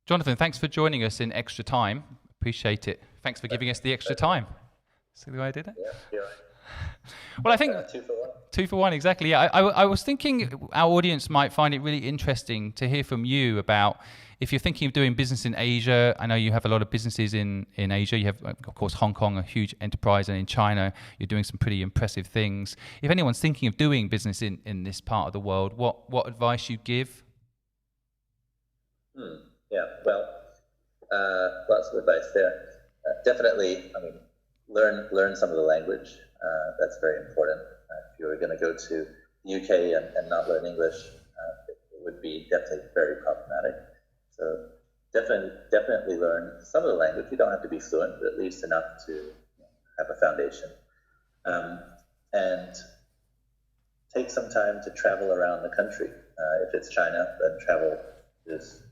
Jonathan, thanks for joining us in extra time. Appreciate it. Thanks for giving us the extra time. See the way I did it? Yeah. Well, I think 2-for-1. 2-for-1, exactly. Yeah, I was thinking our audience might find it really interesting to hear from you about if you're thinking of doing business in Asia. I know you have a lot of businesses in Asia. You have, of course, Hong Kong, a huge enterprise, and in China, you're doing some pretty impressive things. If anyone's thinking of doing business in this part of the world, what advice you'd give? Yeah, well, lots of advice there. Definitely, learn some of the language. That's very important. If you were going to go to the UK and not learn English, it would be definitely very problematic. So definitely learn some of the language. You don't have to be fluent, but at least enough to have a foundation. And take some time to travel around the country. If it's China, then travel is...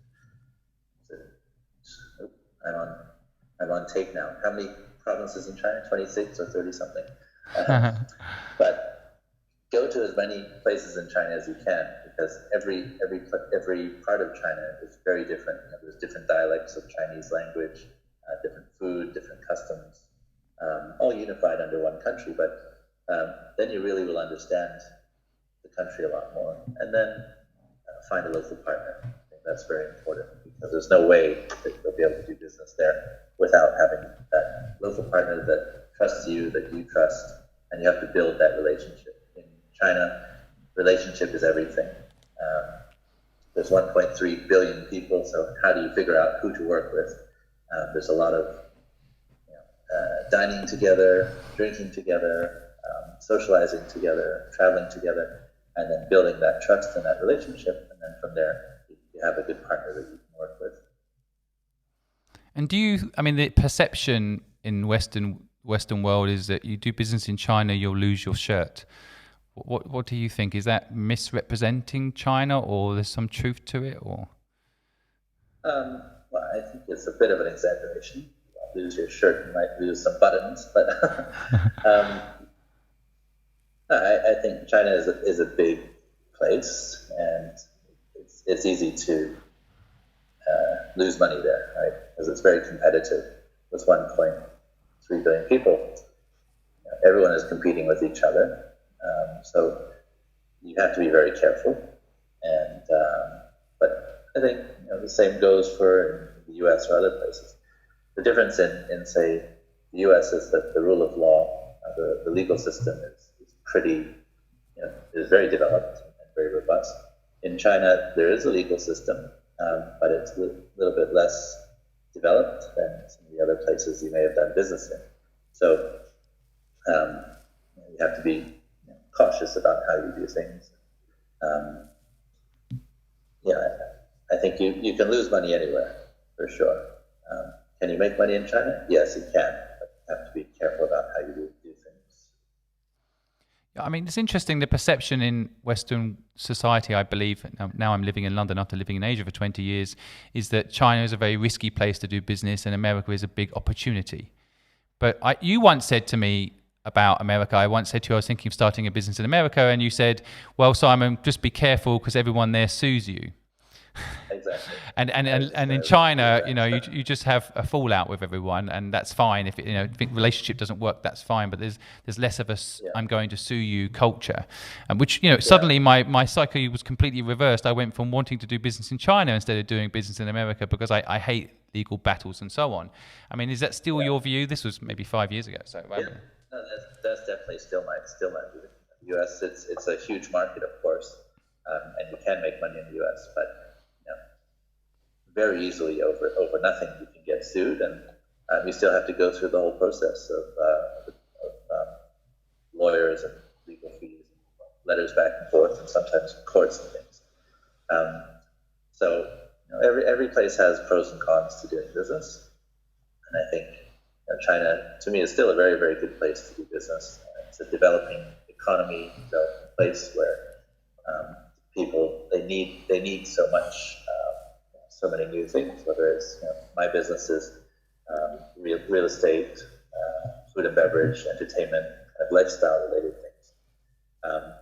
I'm on tape now. How many provinces in China? 26 or 30 something. But go to as many places in China as you can, because every part of China is very different. There's different dialects of Chinese language, different food, different customs, all unified under one country. But then you really will understand the country a lot more. And then find a local partner. I think that's very important, because there's no way that you'll be able to do business there without having that local partner that trusts you, that you trust, and you have to build that relationship. In China, relationship is everything. There's 1.3 billion people, so how do you figure out who to work with? There's a lot of dining together, drinking together, socializing together, traveling together, and then building that trust and that relationship, and then from there you have a good partner that you can work with. And the perception in Western world is that you do business in China, you'll lose your shirt. What do you think? Is that misrepresenting China, or there's some truth to it, or? Well, I think it's a bit of an exaggeration. You won't lose your shirt, you might lose some buttons, but I think China is a big place, and it's easy to lose money there, right? Because it's very competitive with 1.3 billion people. Everyone is competing with each other, so you have to be very careful. And but I think the same goes for the U.S. or other places. The difference in say the U.S. is that the rule of law, the legal system is pretty, is very developed and very robust. In China, there is a legal system, but it's a little bit less developed than some of the other places you may have done business in. So you have to be cautious about how you do things. I think you can lose money anywhere, for sure. Can you make money in China? Yes, you can, but you have to be careful about how you do things. It's interesting, the perception in Western society, I believe, now I'm living in London after living in Asia for 20 years, is that China is a very risky place to do business and America is a big opportunity. But you once said to me about America, I once said to you I was thinking of starting a business in America, and you said, well, Simon, just be careful because everyone there sues you. Exactly. And in China, you just have a fallout with everyone, and that's fine. If the relationship doesn't work, that's fine. But there's less of a I'm going to sue you culture, and which suddenly my psyche was completely reversed. I went from wanting to do business in China instead of doing business in America because I hate legal battles and so on. Is that still your view? This was maybe 5 years ago. So no, that's definitely still my view. The U.S. it's a huge market, of course, and you can make money in the U.S., but very easily over nothing you can get sued, and you still have to go through the whole process of lawyers and legal fees, and letters back and forth, and sometimes courts and things. So every place has pros and cons to doing business, and I think China, to me, is still a very, very good place to do business. It's a developing economy, developing place where people they need so much. So many new things, whether it's my business is real estate, food and beverage, entertainment, kind of lifestyle related things.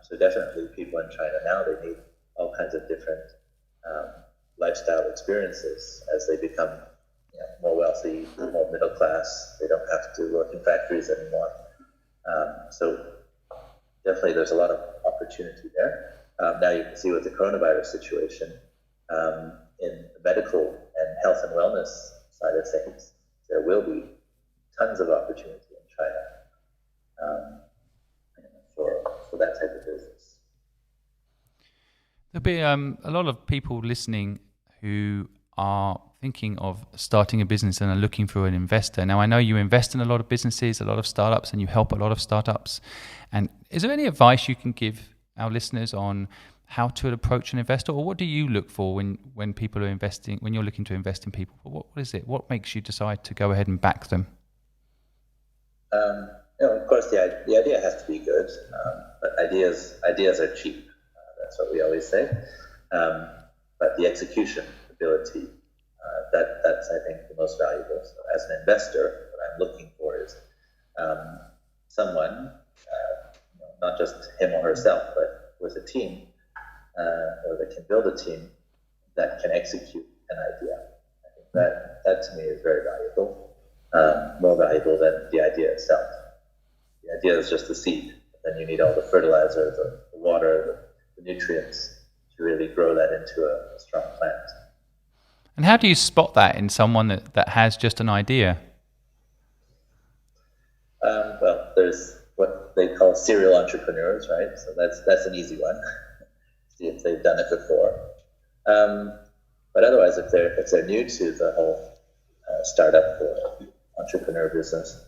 So definitely people in China now, they need all kinds of different lifestyle experiences as they become more wealthy, more middle class. They don't have to work in factories anymore. So definitely there's a lot of opportunity there. Now you can see with the coronavirus situation, in the medical and health and wellness side of things, there will be tons of opportunity in China for that type of business. There'll be a lot of people listening who are thinking of starting a business and are looking for an investor. Now, I know you invest in a lot of businesses, a lot of startups, and you help a lot of startups. And is there any advice you can give our listeners on how to approach an investor, or what do you look for when people are investing, when you're looking to invest in people? What is it? What makes you decide to go ahead and back them? Of course, the idea has to be good, but ideas are cheap. That's what we always say. But the execution ability, that's I think the most valuable. So as an investor, what I'm looking for is someone, not just him or herself, but with a team, or that can build a team that can execute an idea. I think that to me is very valuable, more valuable than the idea itself. The idea is just the seed. Then you need all the fertilizer, the water, the nutrients to really grow that into a strong plant. And how do you spot that in someone that has just an idea? Well, there's what they call serial entrepreneurs, right? So that's an easy one. See if they've done it before. But otherwise, if they're new to the whole startup or entrepreneur business,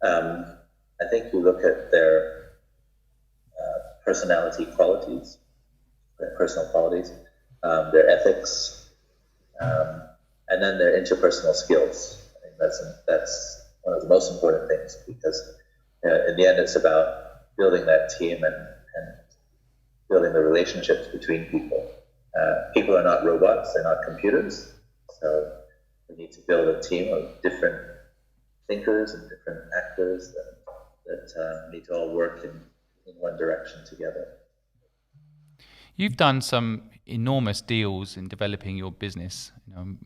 I think you look at their personality qualities, their personal qualities, their ethics, and then their interpersonal skills. I think that's one of the most important things, because in the end, it's about building that team and building the relationships between people. People are not robots; they're not computers. So we need to build a team of different thinkers and different actors that need to all work in one direction together. You've done some enormous deals in developing your business,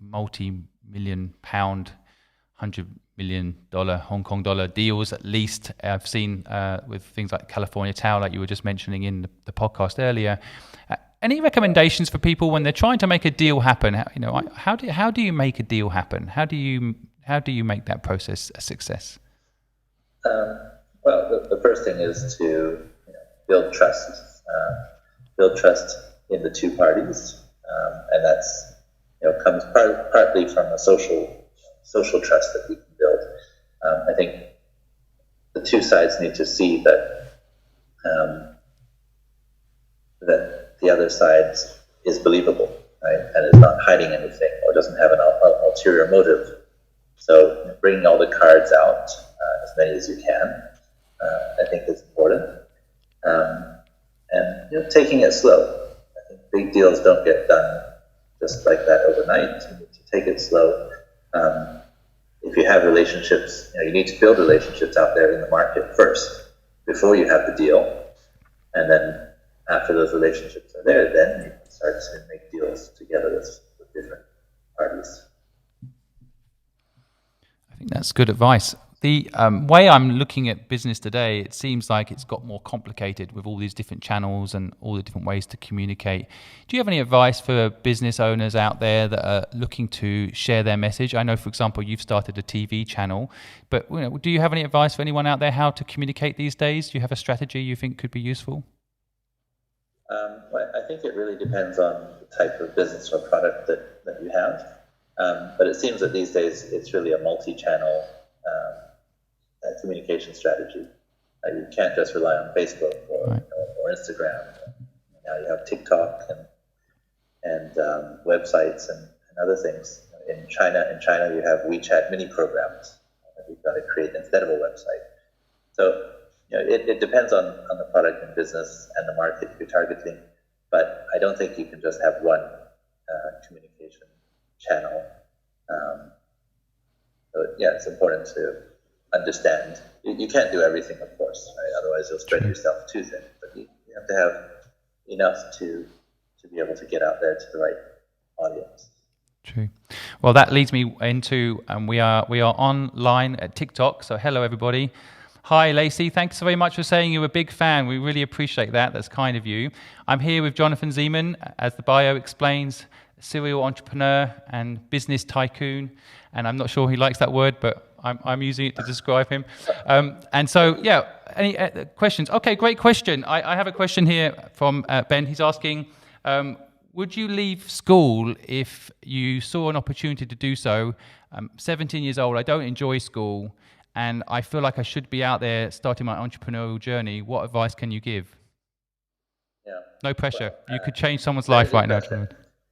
multi-million pound, $100 million Hong Kong dollar deals at least. I've seen with things like California Tower, like you were just mentioning in the podcast earlier. Any recommendations for people when they're trying to make a deal happen? How do you make a deal happen? How do you make that process a success? Well, the first thing is to build trust. Build trust in the two parties, and that's comes partly from a social trust that we can build. I think the two sides need to see that the other side is believable, right, and is not hiding anything or doesn't have an ulterior motive. So bringing all the cards out, as many as you can, I think is important. And taking it slow. I think big deals don't get done just like that overnight. You need to take it slow. If you have relationships, you need to build relationships out there in the market first before you have the deal, and then after those relationships are there, then you can start to make deals together with different parties. I think that's good advice. The way I'm looking at business today, it seems like it's got more complicated with all these different channels and all the different ways to communicate. Do you have any advice for business owners out there that are looking to share their message? I know, for example, you've started a TV channel, but do you have any advice for anyone out there how to communicate these days? Do you have a strategy you think could be useful? Well, I think it really depends on the type of business or product that you have. But it seems that these days it's really a multi-channel communication strategy. You can't just rely on Facebook or Instagram. Now you have TikTok and websites and other things. In China, you have WeChat mini programs that you've got to create instead of a website. So it depends on the product and business and the market you're targeting. But I don't think you can just have one communication channel. So it's important to understand. You can't do everything, of course, right? Otherwise you'll spread yourself too thin. But you have to have enough to be able to get out there to the right audience. True. Well, that leads me into, we are online at TikTok. So hello, everybody. Hi, Lacey. Thanks so very much for saying you're a big fan. We really appreciate that. That's kind of you. I'm here with Jonathan Zeman, as the bio explains, serial entrepreneur and business tycoon. And I'm not sure he likes that word, but I'm using it to describe him. And so, yeah, any questions? Okay, great question. I have a question here from Ben. He's asking, would you leave school if you saw an opportunity to do so? I'm 17 years old. I don't enjoy school, and I feel like I should be out there starting my entrepreneurial journey. What advice can you give? Yeah. No pressure. You could change someone's life right now.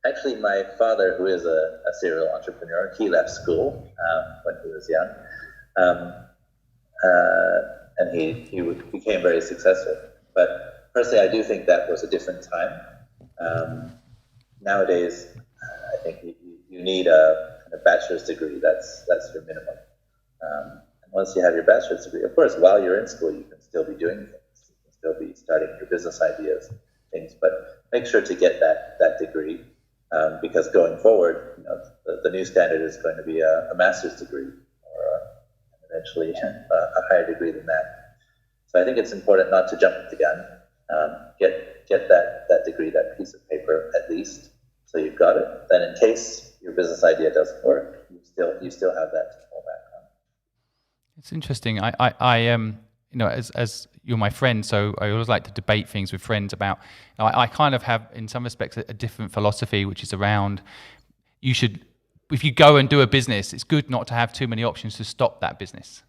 Actually, my father, who is a serial entrepreneur, he left school when he was young, and he became very successful. But personally, I do think that was a different time. Nowadays, I think you need a bachelor's degree. That's your minimum. And once you have your bachelor's degree, of course, while you're in school, you can still be doing things. You can still be starting your business ideas, things. But make sure to get that degree, because going forward, the new standard is going to be a master's degree, or eventually a higher degree than that. So I think it's important not to jump the gun. Get that degree, that piece of paper at least, so you've got it. Then in case your business idea doesn't work, you still have that to fall back on. It's interesting. I as you're my friend, so I always like to debate things with friends about. I kind of have, in some respects, a different philosophy, which is around if you go and do a business, it's good not to have too many options to stop that business.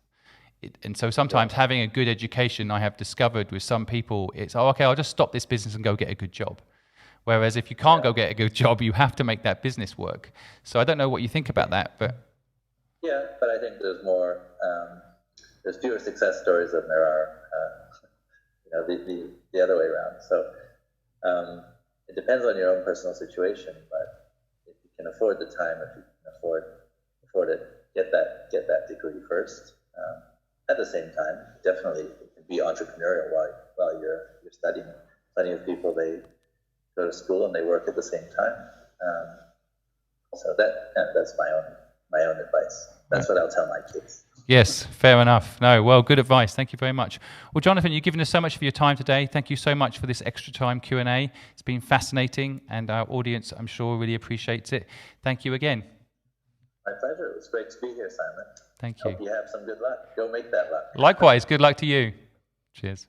And so sometimes having a good education, I have discovered with some people, it's, okay, I'll just stop this business and go get a good job. Whereas if you can't go get a good job, you have to make that business work. So I don't know what you think about that, but... Yeah, but I think there's more, there's fewer success stories than there are, the other way around. So it depends on your own personal situation, but if you can afford the time, if you can afford to get that degree first, at the same time, definitely you can be entrepreneurial while you're studying. Plenty of people, they go to school and they work at the same time. So that's my own advice. That's what I'll tell my kids. Yes, fair enough. No, well, good advice. Thank you very much. Well, Jonathan, you've given us so much for your time today. Thank you so much for this extra time Q&A. It's been fascinating, and our audience, I'm sure, really appreciates it. Thank you again. My pleasure. It was great to be here, Simon. Thank you. Hope you have some good luck. Go make that luck. Likewise. Good luck to you. Cheers.